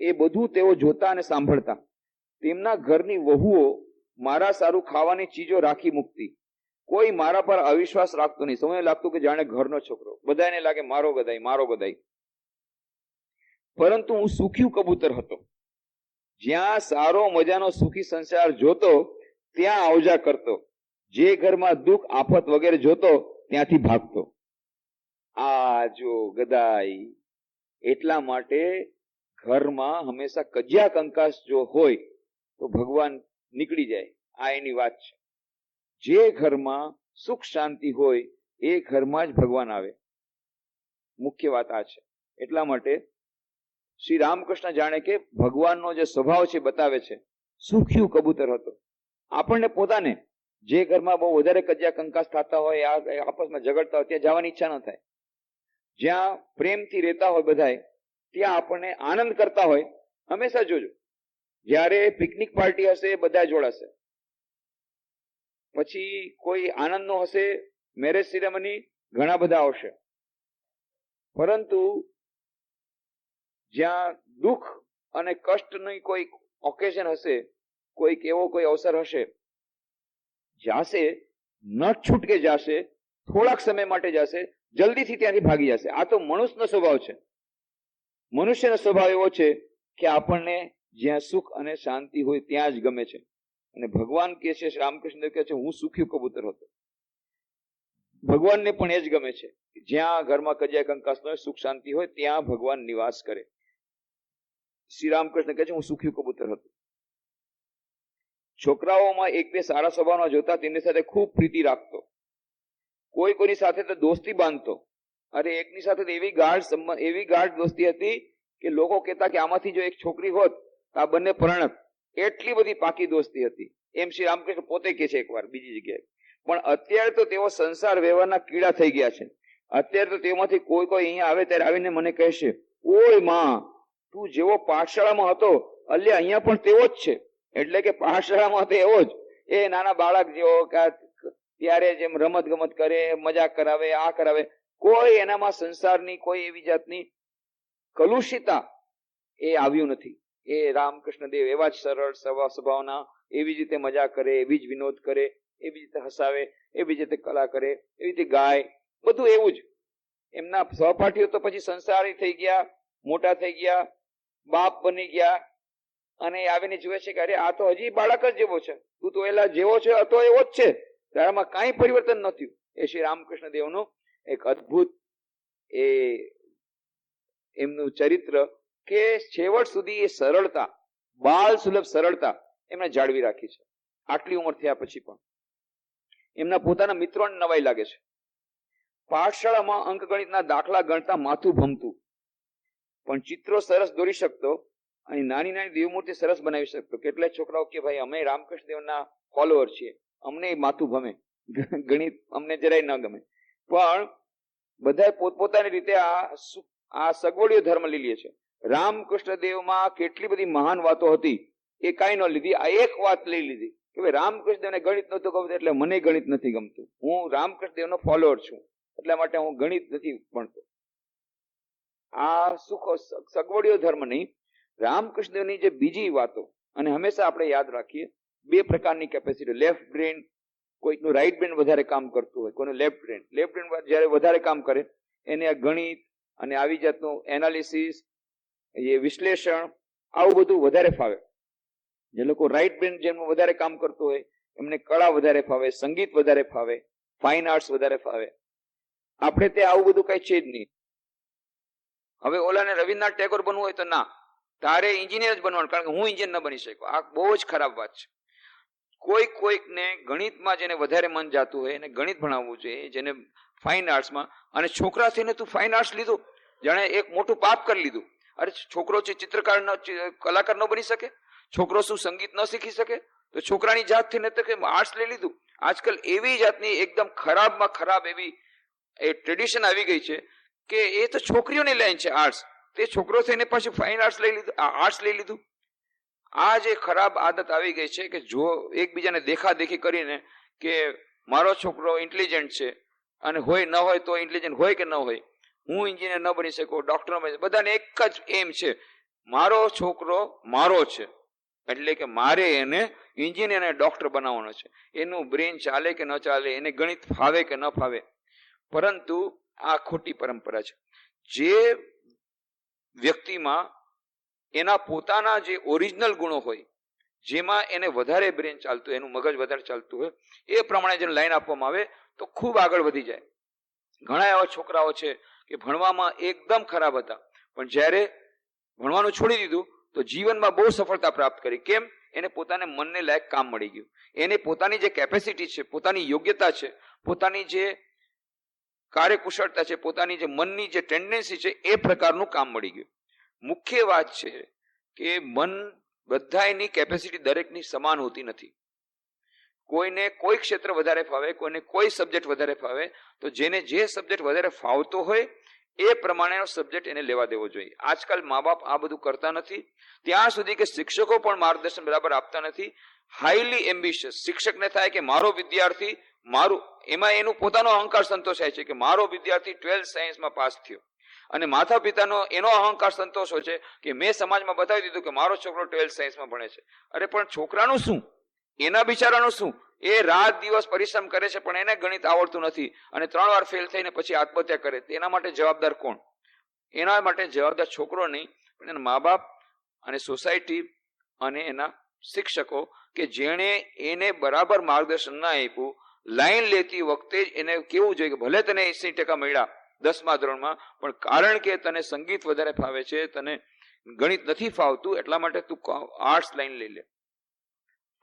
એ બધું તેઓ જોતા અને સાંભળતા. તેમના ઘરની વહુઓ મારા સારું ખાવાની ચીજો રાખી મૂકતી. કોઈ મારા પર અવિશ્વાસ રાખતો નહીં. સમય લાગતું કે જાણે ઘરનો છોકરો. બધાને લાગે મારો ગદાઈ, મારો ગદાઈ. પરંતુ હું સુખી કબૂતર હતો. જ્યાં સારો મજાનો સુખી સંસાર જોતો ત્યાં આવજા કરતો. જે ઘરમાં દુઃખ આફત વગેરે જોતો ત્યાંથી ભાગતો. આ જો ગદાઈ. એટલા માટે ઘરમાં હંમેશા કજિયા કંકાસ જો હોય તો ભગવાન નીકળી જાય. આ એની વાત છે. જે ઘરમાં સુખ શાંતિ હોય એ ઘરમાં જ ભગવાન આવે. મુખ્ય વાત આ છે. એટલા માટે શ્રી રામકૃષ્ણ જાણે કે ભગવાનનો જે સ્વભાવ છે બતાવે છે. સુખ્યું કબૂતર હતો. આપણને પોતાને જે ઘરમાં બહુ વધારે કજિયા કંકાસ થતા હોય, આપસમાં ઝઘડતા હોય, ત્યાં જવાની ઈચ્છા ન થાય. જ્યાં પ્રેમથી રહેતા હોય બધાય, ત્યાં આપણને આનંદ કરતા હોય. હંમેશા જોજો, જ્યારે પિકનિક પાર્ટી હશે બધા જોડાશે, પછી કોઈ આનંદનો હશે, મેરેજ સેરેમની, ઘણા બધા આવશે. પરંતુ જ્યાં દુઃખ અને કષ્ટની કોઈ ઓકેઝન હશે, કોઈક એવો કોઈ અવસર હશે, જાશે ન છૂટકે જાશે, થોડાક સમય માટે જશે, જલ્દીથી ત્યાંથી ભાગી જશે. આ તો મનુષ્યનો સ્વભાવ છે. મનુષ્યનો સ્વભાવ એવો છે કે આપણને જ્યાં સુખ અને શાંતિ હોય ત્યાં જ ગમે છે. અને ભગવાન કે છે, શ્રી રામકૃષ્ણ કહે છે, હું સુખ્યું કબૂતર હતો. ભગવાનને પણ એ જ ગમે છે. જ્યાં ઘરમાં કજિયા કંકાસ હોય, સુખ શાંતિ હોય, ત્યાં ભગવાન નિવાસ કરે. શ્રી રામકૃષ્ણ કહે છે, હું સુખ્યું કબૂતર હતો. છોકરાઓમાં એક બે સારા સ્વભાવના જોતા તેમની સાથે ખૂબ પ્રીતિ રાખતો. કોઈ કોઈની સાથે તો દોસ્તી બાંધતો. અરે એકની સાથે તો એવી ગાઢ દોસ્તી હતી કે લોકો કહેતા કે આમાંથી જો એક છોકરી હોત તો આ બંને પરણત. એટલી બધી પાકી દોસ્તી હતી. એમ શ્રી રામકૃષ્ણ પોતે કહે છે એકવાર બીજી જગ્યાએ. પણ અત્યારે તો તેઓ સંસાર વ્યવહારના કીડા થઈ ગયા છે. અત્યારે તો તેમાંથી કોઈ અહીંયા આવે ત્યારે આવીને મને કહેશે, ઓય માં, તું જેવો પાઠશાળામાં હતો અલ્યા અહીંયા પણ તેવો જ છે. એટલે કે પાઠશાળામાં હતો એવો જ. એ નાના બાળક જેવો, ત્યારે જેમ રમત ગમત કરે, મજાક કરાવે, આ કરાવે, કોઈ એનામાં સંસારની કોઈ એવી જાતની કલુષિતા એ આવ્યું નથી. એ રામકૃષ્ણ દેવ એવા જ સરળ સ્વભાવના, એવી જ રીતે મજા કરે, એવી જ વિનોદ કરે, એવી રીતે હસાવે, એવી જ રીતે કલા કરે, એવી રીતે ગાય, બધું એવું જ. એમના સહપાઠીઓ તો પછી સંસારી થઈ ગયા, મોટા થઈ ગયા, બાપ બની ગયા, અને આવીને જુએ છે કે અરે આ તો હજી બાળક જ જેવો છે, તું તો એલા જેવો છે હતો એવો જ છે, તારામાં કાંઈ પરિવર્તન નથી. એ શ્રી રામકૃષ્ણ દેવનું એક અદભુત એ એમનું ચરિત્ર કે છેવટ સુધી એ સરળતા, બાલ સુલભ સરળતા એમણે જાળવી રાખી છે. આટલી ઉંમર થયા પછી પણ એમના પોતાના મિત્રોને નવાઈ લાગે છે. પાઠશાળામાં અંકગણિતના દાખલા ગણતા માથું ભમતું, પણ ચિત્રો સરસ દોરી શકતો અને નાની નાની દેવમૂર્તિ સરસ બનાવી શકતો. કેટલાય છોકરાઓ કે ભાઈ અમે રામકૃષ્ણ દેવના ફોલોઅર છીએ, અમને માથું ભમે, ગણિત અમને જરાય ન ગમે. પણ બધા પોતપોતાની રીતે આ સગવડીયો ધર્મ લઈ લે છે. રામકૃષ્ણ દેવમાં કેટલી બધી મહાન વાતો હતી એ કાંઈ ન લીધી. આ એક વાત લઈ લીધી કે ભાઈ રામકૃષ્ણદેવને ગણિત નહોતું ગમતું એટલે મને ગણિત નથી ગમતું, હું રામકૃષ્ણદેવનો ફોલોઅર છું એટલા માટે હું ગણિત નથી ભણતો. આ સુખો સગવડિયો ધર્મ નહીં. રામકૃષ્ણદેવની જે બીજી વાતો, અને હંમેશા આપણે યાદ રાખીએ બે પ્રકારની કેપેસિટી, લેફ્ટ બ્રેન, કોઈકનું રાઈટ બ્રેન વધારે કામ કરતું હોય, કોઈનું લેફ્ટ બ્રેન. લેફ્ટ બ્રેન જયારે વધારે કામ કરે એને આ ગણિત અને આવી જાતનું એનાલિસિસ, એ વિશ્લેષણ, આવું બધું વધારે ફાવે. જે લોકો રાઈટ બ્રેન જેમનું વધારે કામ કરતું હોય એમને કળા વધારે ફાવે, સંગીત વધારે ફાવે, ફાઇન આર્ટ્સ વધારે ફાવે. આપણે તે આવું બધું કઈ છે જ નહીં. હવે ઓલાને રવિન્દ્રનાથ ટેગોર બનવું હોય તો ના, તારે એન્જિનિયર જ બનવાનું, કારણ કે હું એન્જિનિયર ન બની શકું. આ બહુ જ ખરાબ વાત છે. કોઈકને ગણિતમાં જેને વધારે મન જાતું હોય એને ગણિત ભણાવવું જોઈએ, જેને ફાઇન આર્ટ્સમાં. અને છોકરા થઈને તું ફાઇન આર્ટ્સ લીધું, જાણે એક મોટું પાપ કરી લીધું. અરે છોકરો છે ચિત્રકાર કલાકાર ન બની શકે? છોકરો શું સંગીત ન શીખી શકે? તો છોકરાની જાત થઈને તો કે આર્ટ્સ લઈ લીધું. આજકાલ એવી જાતની એકદમ ખરાબમાં ખરાબ એવી એ ટ્રેડિશન આવી ગઈ છે કે એ તો છોકરીઓની લાઈન છે આર્ટ્સ, તે છોકરો થઈને પાછું ફાઇન આર્ટ્સ લઈ લીધું, આર્ટ્સ લઈ લીધું. આ જે ખરાબ આદત આવી ગઈ છે કે જો એકબીજાને દેખાદેખી કરીને કે મારો છોકરો ઇન્ટેલિજન્ટ છે, અને હોય ન હોય તો ઇન્ટેલિજન્ટ હોય કે ન હોય, હું એન્જિનિયર ન બની શકું, ડોક્ટર ન બની, બધાને એક જ એમ છે, મારો છોકરો મારો છે એટલે કે મારે એને એન્જિનિયર અને ડોક્ટર બનાવવાનો છે. એનું બ્રેન ચાલે કે ન ચાલે, એને ગણિત ફાવે કે ન ફાવે. પરંતુ આ ખોટી પરંપરા છે. જે વ્યક્તિમાં એના પોતાના જે ઓરિજિનલ ગુણો હોય, જેમાં એને વધારે બ્રેન ચાલતું, એનું મગજ વધારે ચાલતું હોય, એ પ્રમાણે જેને લાઈન આપવામાં આવે તો ખૂબ આગળ વધી જાય. ઘણા એવા છોકરાઓ છે કે ભણવામાં એકદમ ખરાબ હતા, પણ જ્યારે ભણવાનું છોડી દીધું તો જીવનમાં બહુ સફળતા પ્રાપ્ત કરી. કેમ? એને પોતાને મનને લાયક કામ મળી ગયું. એને પોતાની જે કેપેસિટી છે, પોતાની યોગ્યતા છે, પોતાની જે કાર્યકુશળતા છે, પોતાની જે મનની જે ટેન્ડન્સી છે, એ પ્રકારનું કામ મળી ગયું. મુખ્ય વાત છે કે મન, બધાની કેપેસિટી દરેકની સમાન હોતી નથી. કોઈને કોઈ ક્ષેત્ર વધારે ફાવે, કોઈને કોઈ સબ્જેક્ટ વધારે ફાવે, તો જેને જે સબ્જેક્ટ વધારે ફાવતો હોય એ પ્રમાણેનો સબ્જેક્ટ એને લેવા દેવો જોઈએ. આજકાલ મા બાપ આ બધું કરતા નથી, ત્યાં સુધી કે શિક્ષકો પણ માર્ગદર્શન બરાબર આપતા નથી. હાઈલી એમ્બિશિયસ શિક્ષકને થાય કે મારો વિદ્યાર્થી મારું, એમાં એનું પોતાનો અહંકાર સંતોષાય છે કે મારો વિદ્યાર્થી 12th સાયન્સમાં પાસ થયો, અને માતા પિતાનો એનો અહંકાર સંતોષ હોય છે કે મેં સમાજમાં બતાવી દીધું કે મારો છોકરો 12th સાયન્સમાં ભણે છે. અરે પણ છોકરાનું શું, એના બિચારાનું શું? એ રાત દિવસ પરિશ્રમ કરે છે પણ એને ગણિત આવડતું નથી, અને 3 વાર ફેલ થઈને પછી આત્મહત્યા કરે. એના માટે જવાબદાર કોણ? એના માટે જવાબદાર છોકરો નહીં, પણ એના મા બાપ અને સોસાયટી અને એના શિક્ષકો, કે જેણે એને બરાબર માર્ગદર્શન ના આપ્યું. લાઈન લેતી વખતે જ એને કેવું જોઈએ કે ભલે તને 80% મળ્યા 10મા ધોરણમાં, પણ કારણ કે તને સંગીત વધારે ફાવે છે, તને ગણિત નથી ફાવતું, એટલા માટે તું આર્ટ્સ લાઈન લઈ લે.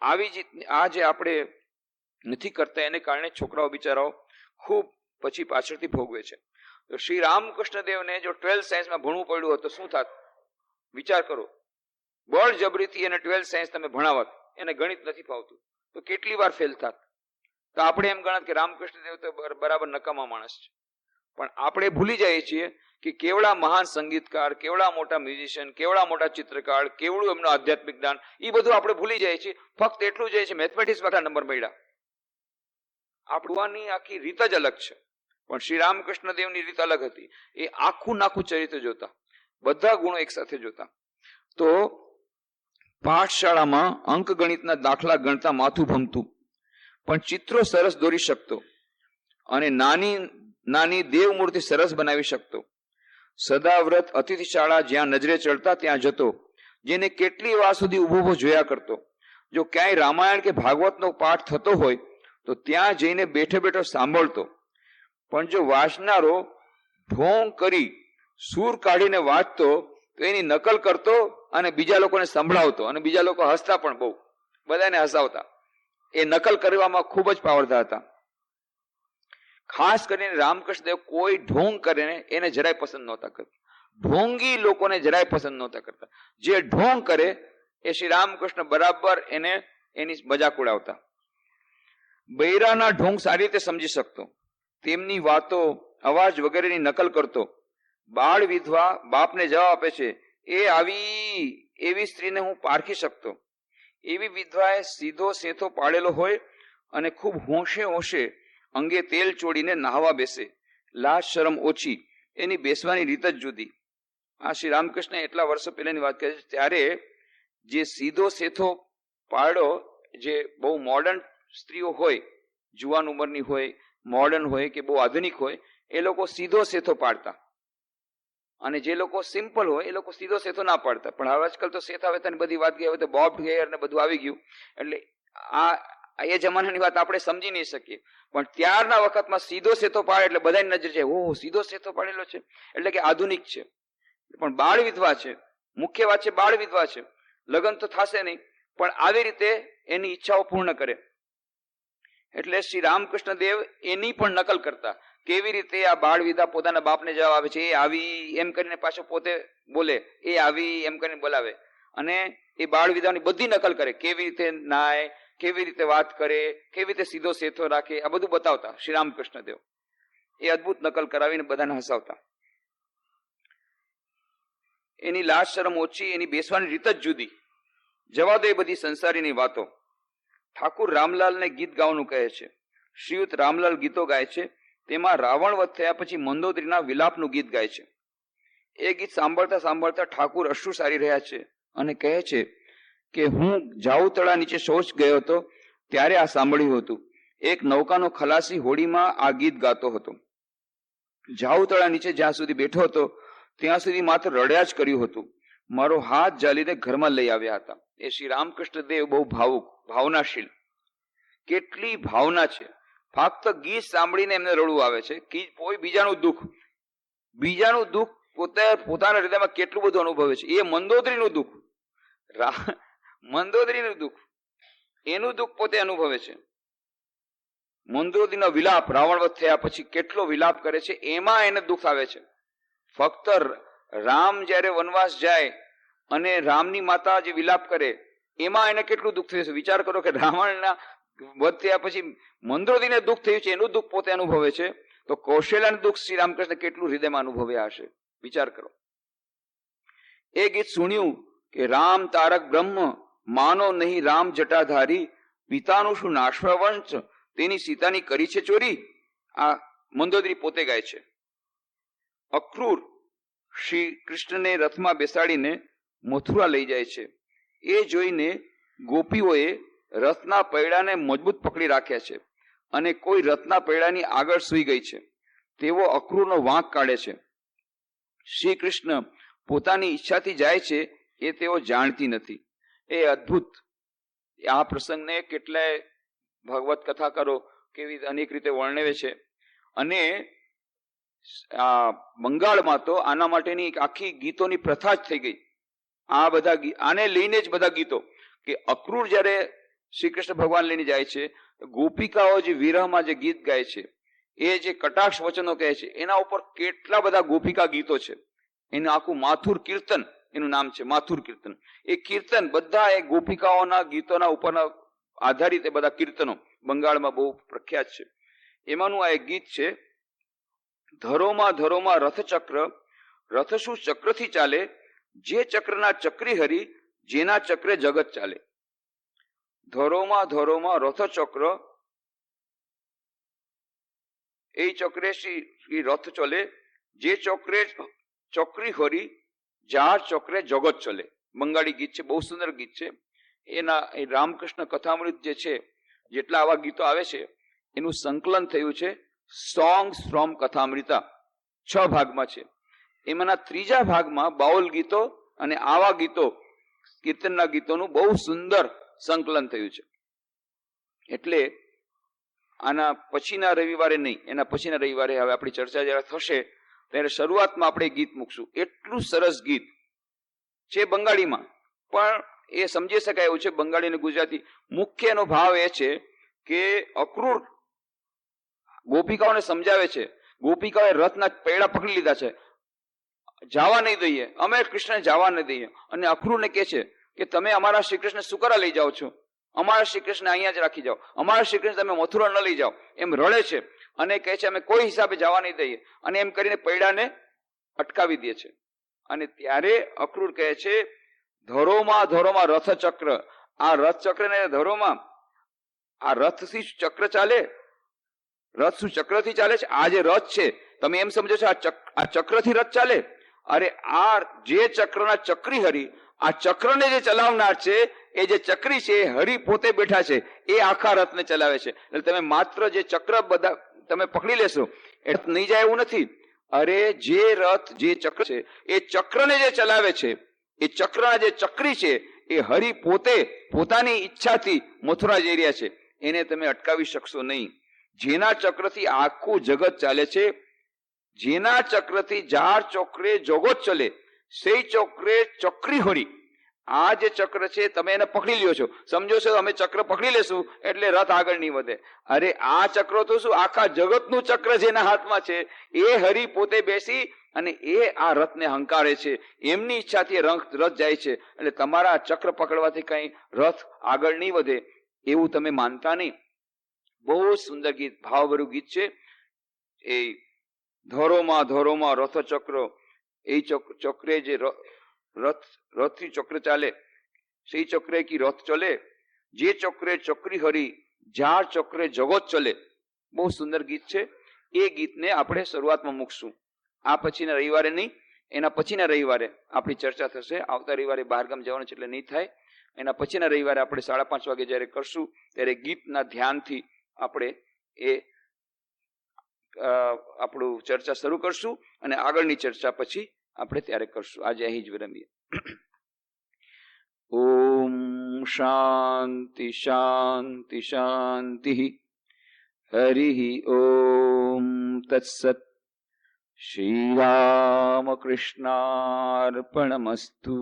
આવી જ આ જે આપણે નથી કરતા એને કારણે છોકરાઓ બિચારાઓ ખૂબ પછી પાછળથી ભોગવે છે. તો શ્રી રામકૃષ્ણ દેવને જો 12th સાયન્સમાં ભણવું પડ્યું હોત તો શું થાત? વિચાર કરો. બળજબરીથી એને 12th સાયન્સ તમે ભણાવત, એને ગણિત નથી ફાવતું, તો કેટલી વાર ફેલ થાત? તો આપણે એમ ગણત કે રામકૃષ્ણ દેવ તો બરાબર નકામા માણસ છે. પણ આપણે ભૂલી જઈએ છીએ કે કેવડા મહાન સંગીતકાર, કેવડા મોટા મ્યુઝિશિયન, કેવડા મોટા ચિત્રકાર, કેવડું એમનું આધ્યાત્મિક જ્ઞાન, એ બધું આપણે ભૂલી જઈએ છીએ. ફક્ત એટલું જ છે મેથમેટિક્સમાં નંબર મળ્યા. આપણવાની આખી રીત જ અલગ છે. પણ શ્રી રામકૃષ્ણ દેવની રીત અલગ હતી. એ આખું નાખું ચરિત્ર જોતા, બધા ગુણો એક સાથે જોતા. તો પાઠશાળામાં અંક ગણિતના દાખલા ગણતા માથું ભમતું, પણ ચિત્રો સરસ દોરી શકતો, અને નાની નાની દેવ મૂર્તિ સરસ બનાવી શકતો. સદાવ્રત અતિથિ શાળા જ્યાં નજરે ચડતા ત્યાં જતો, જેને કેટલી વાર સુધી ઉભો ઉભો જોયા કરતો. જો ક્યાંય રામાયણ કે ભાગવતનો પાઠ થતો હોય તો ત્યાં જઈને બેઠો બેઠો સાંભળતો. પણ જો વાંચનારો ઢોંગ કરી સૂર કાઢીને વાંચતો તો એની નકલ કરતો અને બીજા લોકોને સંભળાવતો, અને બીજા લોકો હસતા પણ બહુ, બધાને હસાવતા. એ નકલ કરવામાં ખૂબ જ પાવરદાર હતા. ખાસ કરીને રામકૃષ્ણ દેવ કોઈ ઢોંગ કરે ને એને જરાય પસંદ નહોતા કરતા. ઢોંગી લોકોને જરાય પસંદ નહોતા કરતા. જે ઢોંગ કરે એ શ્રી રામકૃષ્ણ બરાબર એને એની મજાક ઉડાવતા. બૈરાના ઢોંગ સારી રીતે સમજી શકતો, તેમની વાતો, અવાજ વગેરેની નકલ કરતો. બાળ વિધવા બાપને જવાબ આપે છે, એ આવી એવી સ્ત્રીને હું પારખી શકતો. એવી વિધવાએ સીધો સેથો પાડેલો હોય અને ખૂબ હોંશે હોંશે અંગે તેલ ચોડીને નાહવા બેસે. લાજ શરમ ઓછી, એની બેસવાની રીત જ જુદી. આ શ્રી રામકૃષ્ણ એટલા વર્ષો પહેલાની વાત કરે છે. ત્યારે જે સીધો સેથો પાડો, જે બહુ મોડર્ન સ્ત્રીઓ હોય, જુવાન ઉંમરની હોય, મોડર્ન હોય કે બહુ આધુનિક હોય, એ લોકો સીધો સેથો પાડતા, અને જે લોકો સિમ્પલ હોય એ લોકો સીધો સેથો ના પાડતા. પણ હવે આજકાલ તો સેથા વેથાની બધી વાત ગઈ, હવે તો બોબ્ડ હેર ને બધું આવી ગયું. એટલે આ એ જમાનાની વાત આપણે સમજી નહીં શકીએ, પણ ત્યારના વખતમાં સીધો સેથો પાડે એટલે બધાની નજર છે, ઓહો સીધો સેથો પાડેલો છે એટલે કે આધુનિક છે. પણ બાળ વિધવા છે, મુખ્ય વાત છે બાળ વિધવા છે. લગ્ન તો થશે નહીં, પણ આવી રીતે એની ઈચ્છાઓ પૂર્ણ કરે. એટલે શ્રી રામકૃષ્ણ દેવ એની પણ નકલ કરતા. કેવી રીતે આ બાળ વિધવા પોતાના બાપને જવાબ આપે છે, એ આવી એમ કરીને પાછો પોતે બોલે, એ આવી એમ કરીને બોલાવે, અને એ બાળ વિધવાની બધી નકલ કરે. કેવી રીતે નાય, કેવી રીતે વાત કરે, કેવી રીતે સીધો સેથો રાખે, આ બધું બતાવતા શ્રી રામકૃષ્ણ દેવ. એ અદભુત નકલ કરાવીને બધાને હસાવતા. એની લાજ શરમ ઓછી, એની બેસવાની રીત જ જુદી. જવા દો એ બધી સંસારીની વાતો. ઠાકુર રામલાલને ગીત ગાવાનું કહે છે. શ્રીયુત રામલાલ ગીતો ગાય છે. તેમાં રાવણ વધ થયા પછી મંદોદરીના વિલાપનું ગીત ગાય છે. એ ગીત સાંભળતા સાંભળતા ઠાકુર અશ્રુ સારી રહ્યા છે અને કહે છે કે હું જાઉતળા નીચે શૌચ ગયો હતો ત્યારે આ સાંભળ્યું હતું. એક નૌકાનો ખલાસી હોડીમાં આ ગીત ગાતો હતો. જાઉતળા નીચે જ્યાં સુધી બેઠો હતો ત્યાં સુધી માત્ર રડ્યા જ કર્યું હતું. મારો હાથ ઝાલીને ઘરમાં લઈ આવ્યા હતા. એ શ્રી રામકૃષ્ણ દેવ બહુ ભાવુક, ભાવનાશીલ. કેટલી ભાવના છે! ફક્ત ગીત સાંભળીને એમને રડવું આવે છે. કોઈ બીજાનું દુઃખ પોતે પોતાના હૃદયમાં કેટલું બધું અનુભવે છે. એ મંદોદરીનું દુઃખ, મંદોદરીનું દુઃખ, એનું દુઃખ પોતે અનુભવે છે. મંદોદરીનો વિલાપ, રાવણ વધ થયા પછી કેટલો વિલાપ કરે છે, એમાં એને દુઃખ આવે છે. ફક્ત રામ જયારે વનવાસ જાય અને રામની માતા જે વિલાપ કરે એમાં એને કેટલું દુઃખ થયું છે. વિચાર કરો કે રાવણના વધ થયા પછી મંદોદરીને દુઃખ થયું છે, એનું દુઃખ પોતે અનુભવે છે, તો કૌશલ્યાનું દુઃખ શ્રી રામકૃષ્ણ કેટલું હૃદયમાં અનુભવ્યા હશે, વિચાર કરો. એ ગીત સુણ્યું કે રામ તારક બ્રહ્મ, માનો નહીં રામ જટાધારી, પિતાનું શું નાશ્વવંશ, તેની સીતાની કરી છે ચોરી. આ મંદોદરી પોતે ગાય છે. અક્રૂર શ્રી કૃષ્ણને રથમાં બેસાડીને મથુરા લઈ જાય છે. એ જોઈને ગોપીઓએ રથના પૈડાને મજબૂત પકડી રાખ્યા છે અને કોઈ રથના પૈડાની આગળ સૂઈ ગઈ છે. તેઓ અક્રૂરનો વાંક કાઢે છે. શ્રી કૃષ્ણ પોતાની ઈચ્છાથી જાય છે એ તેઓ જાણતી નથી. એ અદ્ભુત. આ પ્રસંગને કેટલાય ભગવત કથાકારો કેવી અનેક રીતે વર્ણવે છે. અને બંગાળમાં તો આના માટેની આખી ગીતોની પ્રથા જ થઈ ગઈ. આ બધા આને લઈને જ બધા ગીતો, કે અક્રૂર જયારે શ્રી કૃષ્ણ ભગવાન લઈને જાય છે, ગોપિકાઓ જે વિરહમાં જે ગીત ગાય છે, એ જે કટાક્ષ વચનો કહે છે, એના ઉપર કેટલા બધા ગોપિકા ગીતો છે. એનું આખું માથુર કીર્તન એનું નામ છે, માથુર કીર્તન. એ કીર્તન બધા એ ગોપિકાઓના ગીતોના ઉપરના આધારિત એ બધા કીર્તનો બંગાળમાં બહુ પ્રખ્યાત છે. એમાંનું આ એક ગીત છે, ધરોમાં ધરોમાં રથચક્ર, રથ શું ચક્રથી ચાલે, જે ચક્રના ચક્રી હરી, જેના ચક્રે જગત ચાલે. ધરોમાં ધરોમાં રથચક્ર, એ ચક્રે શ્રી રથ ચલે, જે ચક્રે ચક્રી હરી, જાર ચક્રે જગત ચલે. બંગાળી ગીત છે, બહુ સુંદર ગીત છે. એના એ રામકૃષ્ણ કથામૃત જે છે, જેટલા આવા ગીતો આવે છે એનું સંકલન થયું છે સોંગ્સ ફ્રોમ કથામૃતા. 6 ભાગમાં છે. એમાંના 3જા ભાગમાં બાઉલ ગીતો અને આવા ગીતો, કીર્તનના ગીતોનું બહુ સુંદર સંકલન થયું છે. એટલે આના પછીના રવિવારે નહીં, એના પછીના રવિવારે હવે આપણી ચર્ચા જયારે થશે ત્યારે શરૂઆતમાં આપણે ગીત મૂકશું. એટલું સરસ ગીત છે બંગાળીમાં, પણ એ સમજી શકાય એવું છે. બંગાળી અને ગુજરાતી મુખ્ય એનો ભાવ એ છે કે અક્રૂર ગોપિકાઓને સમજાવે છે. ગોપિકાઓએ રથના પૈડા પકડી લીધા છે, જવા નહીં દઈએ, અમે કૃષ્ણને જવા નહીં દઈએ. અને અક્રૂરને કહે છે કે તમે અમારા શ્રી કૃષ્ણ સુકરા લઈ જાઓ છો, અમારા શ્રી કૃષ્ણ અહીંયા જ રાખી જાઓ, અમારા શ્રી કૃષ્ણ તમે મથુરા ન લઈ જાઓ. એમ રડે છે અને કહે છે અમે કોઈ હિસાબે જવા નહીં દઈએ. અને એમ કરીને પૈડાને અટકાવી દે છે. અને ત્યારે અક્રૂર કહે છે ધરોમાં ધરોમાં રથચક્ર, આ રથ ચક્ર ને ધરોમાં આ રથથી ચક્ર ચાલે, રથ શું ચક્રથી ચાલે છે? આ જે રથ છે તમે એમ સમજો છો આ ચક્રથી રથ ચાલે? અરે આ જે ચક્રના ચક્રી હરિ, આ ચક્રને જે ચલાવનાર છે એ જે ચક્રી છે એ હરિ પોતે બેઠા છે, એ આખા રથને ચલાવે છે. એટલે તમે માત્ર જે ચક્ર બધા તમે પકડી લેશો એ નહીં જાય એવું નથી. અરે જે રથ જે ચક્ર છે એ ચક્રને જે ચલાવે છે, એ ચક્રના જે ચક્રી છે એ હરિ પોતે પોતાની ઈચ્છાથી મથુરા જઈ રહ્યા છે. એને તમે અટકાવી શકશો નહીં. જેના ચક્રથી આખું જગત ચાલે છે, જેના ચક્રથી જાર ચોકરે જગત ચલે, সেই ચોકરે ચક્રી હરી. આ જે ચક્ર છે તમે એને પકડી લ્યો છો, સમજો છો અમે ચક્ર પકડી લેશું એટલે રથ આગળ નહીં વધે. અરે આ ચક્ર તો શું, આખા જગતનું ચક્ર જેના હાથમાં છે એ હરિ પોતે બેસી અને એ આ રથને હંકારે છે. એમની ઈચ્છાથી રથ જાય છે. એટલે તમારા ચક્ર પકડવાથી કઈ રથ આગળ નહીં વધે એવું તમે માનતા નહીં. બહુ સુંદર ગીત, ભાવભર્યું ગીત છે. એ ધોરોમાં ધોરોમાં રથ ચક્ર, એ ચક્રે જે રથથી ચક્ર ચાલે, সেই ચક્રે કી રથ ચલે, જે ચક્રે ચક્રી હરી, જાર ચક્રે જગત ચલે. બહુ સુંદર ગીત છે. એ ગીતને આપણે શરૂઆતમાં મૂકશું. આ પછીના રવિવારે નહીં, એના પછીના રવિવારે આપણી ચર્ચા થશે. આવતા રવિવારે બહારગામ જવાનું છે એટલે નહીં થાય. એના પછીના રવિવારે આપણે 5:30 વાગે જયારે કરશું ત્યારે ગીતના ધ્યાનથી આપણે એ આપણું ચર્ચા શરૂ કરશું અને આગળની ચર્ચા પછી આપણે ત્યારે કરશું. આજે અહીં જ વિરમીએ. ઓમ શાંતિ શાંતિ શાંતિ. હરિ ઓમ તત્સત. શ્રી રામ કૃષ્ણાર્પણમસ્તુ.